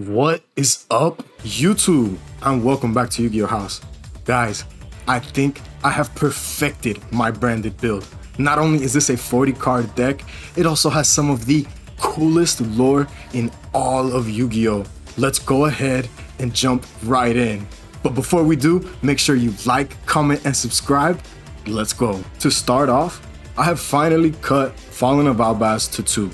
What is up, YouTube? And welcome back to Yu-Gi-Oh! House. Guys, I think I have perfected my branded build. Not only is this a 40 card deck, it also has some of the coolest lore in all of Yu-Gi-Oh! Let's go ahead and jump right in. But before we do, make sure you like, comment, and subscribe. Let's go. To start off, I have finally cut Fallen of Albaz to 2.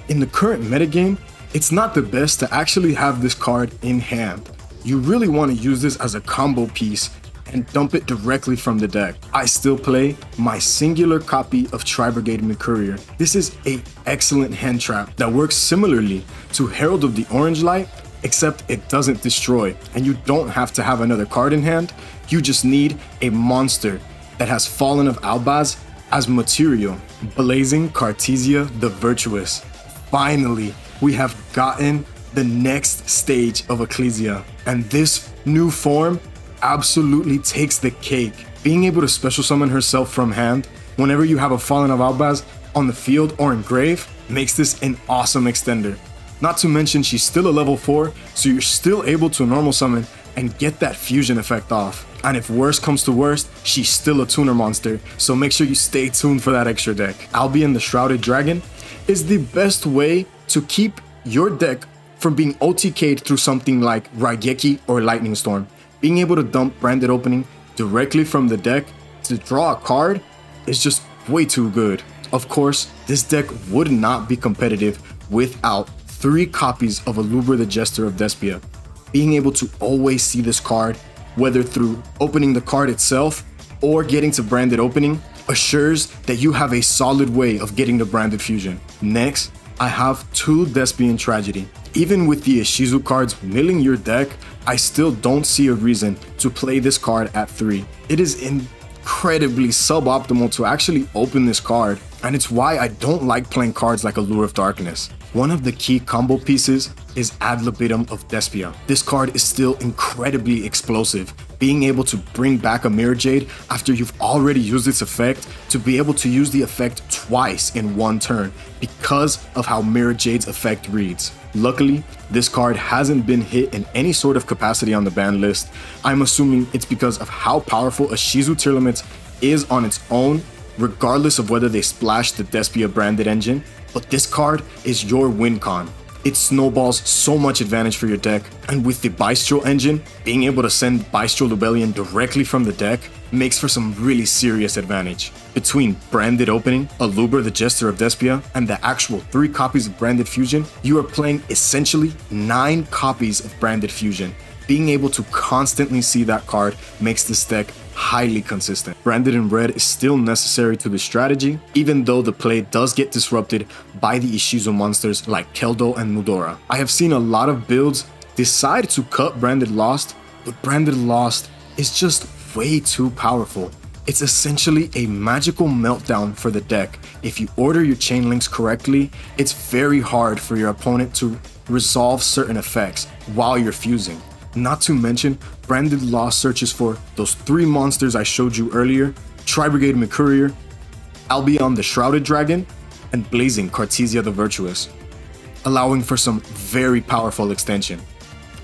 In the current metagame, it's not the best to actually have this card in hand. You really want to use this as a combo piece and dump it directly from the deck. I still play my singular copy of Tri-Brigade Mercourier. This is an excellent hand trap that works similarly to Herald of the Orange Light, except it doesn't destroy, and you don't have to have another card in hand. You just need a monster that has Fallen of Albaz as material. Blazing Cartesia the Virtuous. Finally, we have gotten the next stage of Ecclesia, and this new form absolutely takes the cake. Being able to special summon herself from hand whenever you have a Fallen of Albaz on the field or in grave makes this an awesome extender. Not to mention she's still a level 4, so you're still able to normal summon and get that fusion effect off. And if worst comes to worst, she's still a tuner monster, so make sure you stay tuned for that extra deck. Albion the Shrouded Dragon is the best way to keep your deck from being OTK'd through something like Raigeki or Lightning Storm. Being able to dump Branded Opening directly from the deck to draw a card is just way too good. Of course, this deck would not be competitive without 3 copies of Alubra the Jester of Despia. Being able to always see this card, whether through opening the card itself or getting to Branded Opening, assures that you have a solid way of getting the Branded Fusion. Next, I have 2 Despian Tragedy. Even with the Ishizu cards milling your deck, I still don't see a reason to play this card at 3. It is incredibly suboptimal to actually open this card, and it's why I don't like playing cards like Allure of Darkness. One of the key combo pieces is Ad Libitum of Despia. This card is still incredibly explosive. Being able to bring back a Mirror Jade after you've already used its effect, to be able to use the effect twice in one turn because of how Mirror Jade's effect reads. Luckily, this card hasn't been hit in any sort of capacity on the ban list. I'm assuming it's because of how powerful Ishizu Tier Limits is on its own, regardless of whether they splash the Despia branded engine. But this card is your win con. It snowballs so much advantage for your deck, and with the Bystro engine, being able to send Bystro Lubellion directly from the deck makes for some really serious advantage. Between Branded Opening, Alubra the Jester of Despia, and the actual 3 copies of Branded Fusion, you are playing essentially 9 copies of Branded Fusion. Being able to constantly see that card makes this deck highly consistent. Branded in red is still necessary to the strategy, even though the play does get disrupted by the Ishizu monsters like Keldo and Mudora. I have seen a lot of builds decide to cut Branded Lost, but Branded Lost is just way too powerful. It's essentially a magical meltdown for the deck. If you order your chain links correctly, it's very hard for your opponent to resolve certain effects while you're fusing. Not to mention, Branded Lost searches for those 3 monsters I showed you earlier: Tri-Brigade Mercourier, Albion the Shrouded Dragon, and Blazing Cartesia the Virtuous, allowing for some very powerful extension.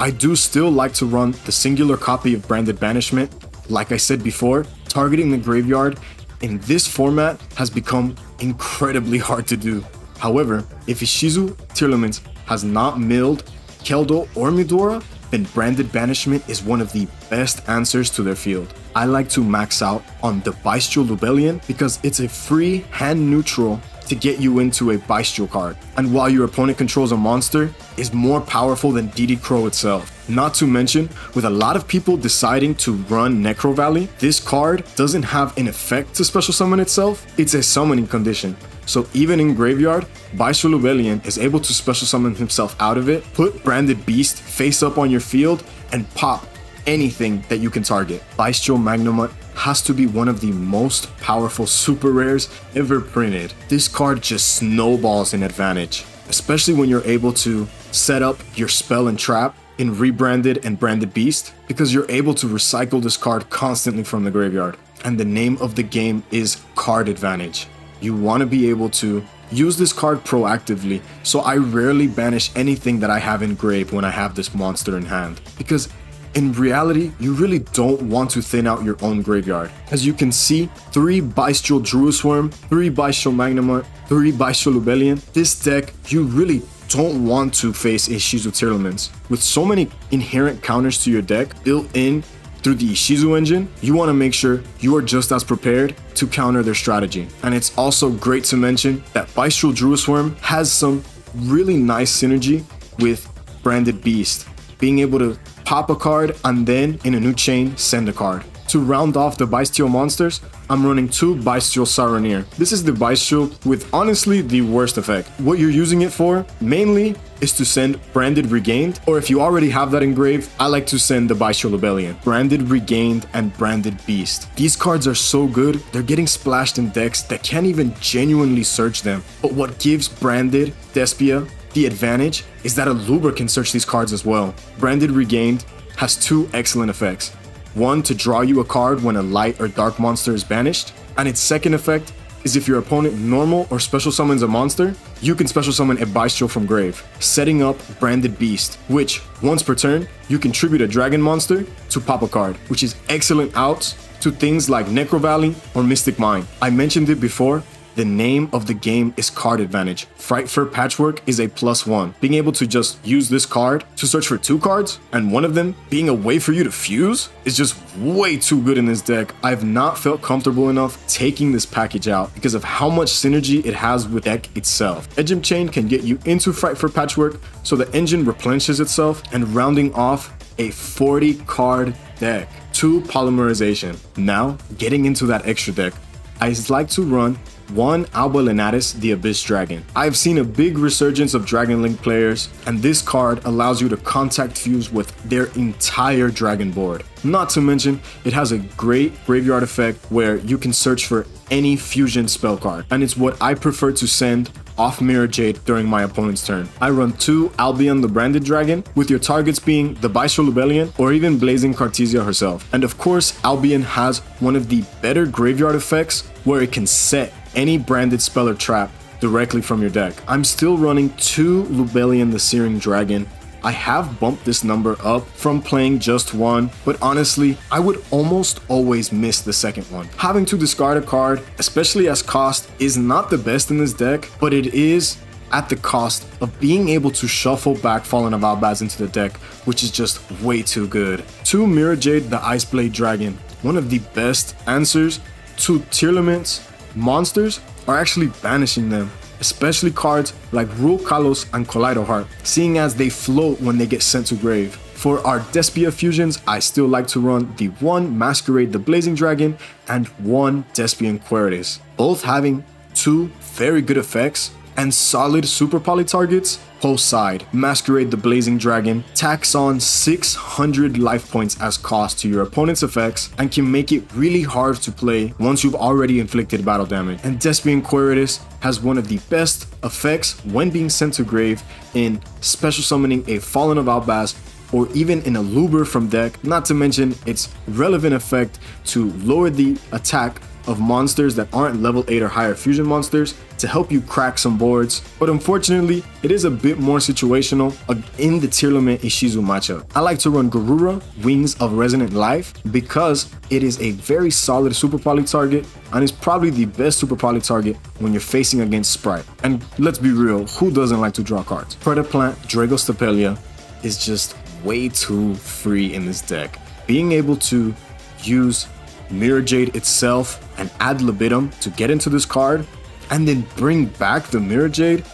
I do still like to run the singular copy of Branded Banishment. Like I said before, targeting the graveyard in this format has become incredibly hard to do. However, if Ishizu Tier Limits has not milled Keldo or Mudora, then Branded Banishment is one of the best answers to their field. I like to max out on the Bystro Lubellion because it's a free hand neutral to get you into a Bystro card, and while your opponent controls a monster, is more powerful than DD Crow itself. Not to mention, with a lot of people deciding to run Necro Valley, this card doesn't have an effect to special summon itself, it's a summoning condition. So even in graveyard, Bystro Lubellion is able to special summon himself out of it, put Branded Beast face up on your field, and pop anything that you can target. Bystro Magnemite has to be one of the most powerful super rares ever printed. This card just snowballs in advantage, especially when you're able to set up your spell and trap in Rebranded and Branded Beast, because you're able to recycle this card constantly from the graveyard. And the name of the game is card advantage. You want to be able to use this card proactively, so I rarely banish anything that I have in grave when I have this monster in hand. Because in reality, you really don't want to thin out your own graveyard. As you can see, 3 Bestial Druiswurm, 3 Bestial Magnemite, 3 Bestial Lubellion. This deck, you really don't want to face Ishizu Tearlaments. With so many inherent counters to your deck built in through the Ishizu engine, you want to make sure you are just as prepared to counter their strategy. And it's also great to mention that Bestial Druiswurm has some really nice synergy with Branded Beast, being able to pop a card and then in a new chain send a card. To round off the Bestial monsters, I'm running 2 Bestial Saronir. This is the Bestial with honestly the worst effect. What you're using it for mainly is to send Branded Regained, or if you already have that engraved, I like to send the Bestial Lubellion. Branded Regained and Branded Beast. These cards are so good, they're getting splashed in decks that can't even genuinely search them. But what gives Branded Despia the advantage is that a Luber can search these cards as well. Branded Regained has 2 excellent effects. One, to draw you a card when a light or dark monster is banished, and its second effect is if your opponent normal or special summons a monster, you can special summon a Bestial from grave, setting up Branded Beast, which, once per turn, you can tribute a dragon monster to pop a card, which is excellent outs to things like Necro Valley or Mystic Mine. I mentioned it before, the name of the game is card advantage. Frightfur Patchwork is a +1. Being able to just use this card to search for 2 cards, and one of them being a way for you to fuse, is just way too good in this deck. I've not felt comfortable enough taking this package out because of how much synergy it has with deck itself. Edgem Chain can get you into Frightfur Patchwork, so the engine replenishes itself, and rounding off a 40 card deck. 2 Polymerization. Now, getting into that extra deck, I like to run 1 Alba Lenatus, the Abyss Dragon. I've seen a big resurgence of Dragon Link players, and this card allows you to contact fuse with their entire dragon board. Not to mention, it has a great graveyard effect where you can search for any fusion spell card, and it's what I prefer to send off Mirror Jade during my opponent's turn. I run 2 Albion the Branded Dragon, with your targets being the Bestial Lubellion or even Blazing Cartesia herself. And of course, Albion has one of the better graveyard effects where it can set any branded spell or trap directly from your deck. I'm still running 2 Lubellion the Searing Dragon. I have bumped this number up from playing just 1, but honestly, I would almost always miss the second one. Having to discard a card, especially as cost, is not the best in this deck, but it is at the cost of being able to shuffle back Fallen of Albaz into the deck, which is just way too good. 2 Mirror Jade the Iceblade Dragon. One of the best answers to Tearlaments monsters are actually banishing them, especially cards like Rule Kalos and Collider Heart, seeing as they float when they get sent to grave. For our Despia fusions, I still like to run the 1 Masquerade the Blazing Dragon and 1 Despian Queritus, both having 2 very good effects and solid super poly targets. Post side, Masquerade the Blazing Dragon tacks on 600 life points as cost to your opponent's effects and can make it really hard to play once you've already inflicted battle damage. And Despian Queritus has one of the best effects when being sent to grave in special summoning a Fallen of Albaz or even in a Luber from deck, not to mention its relevant effect to lower the attack of monsters that aren't level 8 or higher fusion monsters to help you crack some boards. But unfortunately, it is a bit more situational in the Tearlament Ishizu matchup. I like to run Garura, Wings of Resonant Life, because it is a very solid super poly target and is probably the best super poly target when you're facing against Sprite. And let's be real, who doesn't like to draw cards? Predaplant Dragostapelia is just way too free in this deck. Being able to use Mirror Jade itself and add Libitum to get into this card and then bring back the Mirror Jade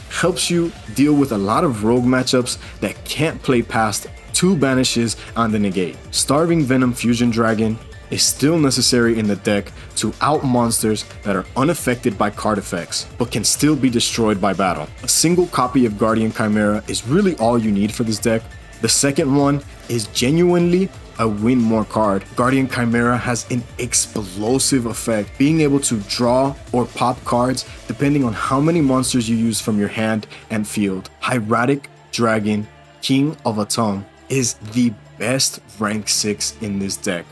helps you deal with a lot of rogue matchups that can't play past 2 banishes and the negate. Starving Venom Fusion Dragon is still necessary in the deck to out monsters that are unaffected by card effects but can still be destroyed by battle. A single copy of Guardian Chimera is really all you need for this deck. The second one is genuinely a win more card. Guardian Chimera has an explosive effect, being able to draw or pop cards depending on how many monsters you use from your hand and field. Hieratic Dragon, King of Atum, is the best rank 6 in this deck.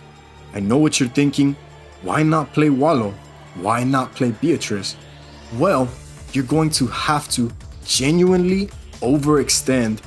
I know what you're thinking, why not play Wallow? Why not play Beatrice? Well, you're going to have to genuinely overextend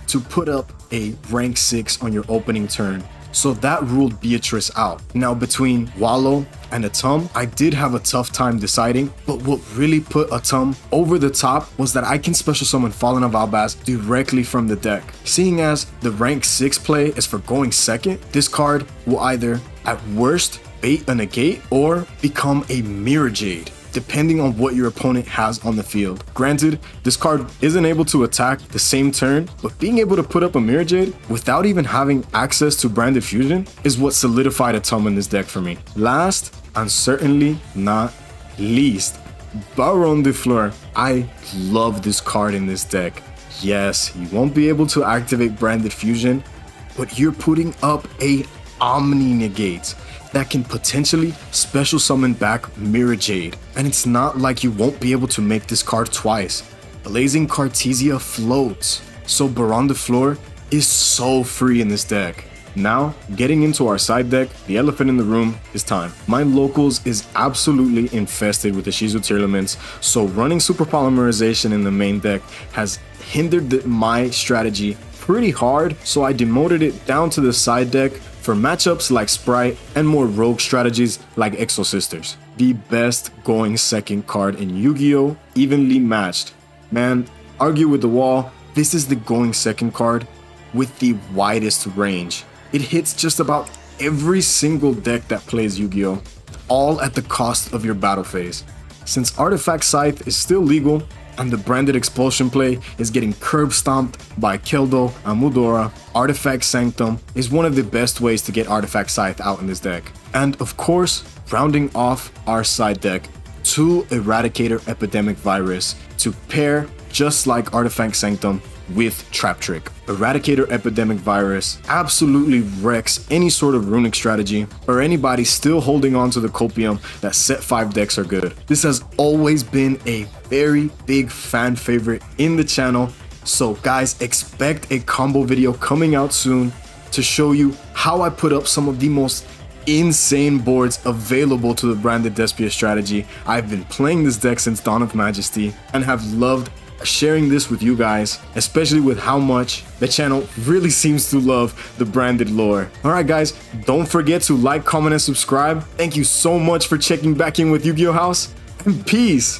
to put up a rank 6 on your opening turn. So that ruled Beatrice out. Now between Wallow and Atum, I did have a tough time deciding, but what really put Atum over the top was that I can special summon Fallen of Albaz directly from the deck. Seeing as the rank 6 play is for going second, this card will either, at worst, bait a negate or become a Mirror Jade, depending on what your opponent has on the field. Granted, this card isn't able to attack the same turn, but being able to put up a Mirror Jade without even having access to Branded Fusion is what solidified Atum in this deck for me. Last, and certainly not least, Baronne de Fleur. I love this card in this deck. Yes, you won't be able to activate Branded Fusion, but you're putting up a Omni Negate that can potentially special summon back Mirror Jade. And it's not like you won't be able to make this card twice. Blazing Cartesia floats, so Baronne de Fleur is so free in this deck. Now, getting into our side deck, the elephant in the room is time. My locals is absolutely infested with the Shizu Tearlaments, so running Super Polymerization in the main deck has hindered my strategy pretty hard, so I demoted it down to the side deck for matchups like Sprite and more rogue strategies like Exo Sisters. The best going second card in Yu-Gi-Oh! Evenly matched. Man, argue with the wall, this is the going second card with the widest range. It hits just about every single deck that plays Yu-Gi-Oh! All at the cost of your battle phase. Since Artifact Scythe is still legal, and the branded expulsion play is getting curb stomped by Keldo and Mudora, Artifact Sanctum is one of the best ways to get Artifact Scythe out in this deck. And of course, rounding off our side deck, 2 Eradicator Epidemic Virus to pair just like Artifact Sanctum with Trap Trick. Eradicator Epidemic Virus absolutely wrecks any sort of runic strategy or anybody still holding on to the copium that set 5 decks are good. This has always been a very big fan favorite in the channel, so guys, expect a combo video coming out soon to show you how I put up some of the most insane boards available to the branded Despia strategy. I've been playing this deck since Dawn of Majesty and have loved sharing this with you guys, especially with how much the channel really seems to love the branded lore. Alright guys, don't forget to like, comment, and subscribe. Thank you so much for checking back in with Yu-Gi-Oh! House, and peace!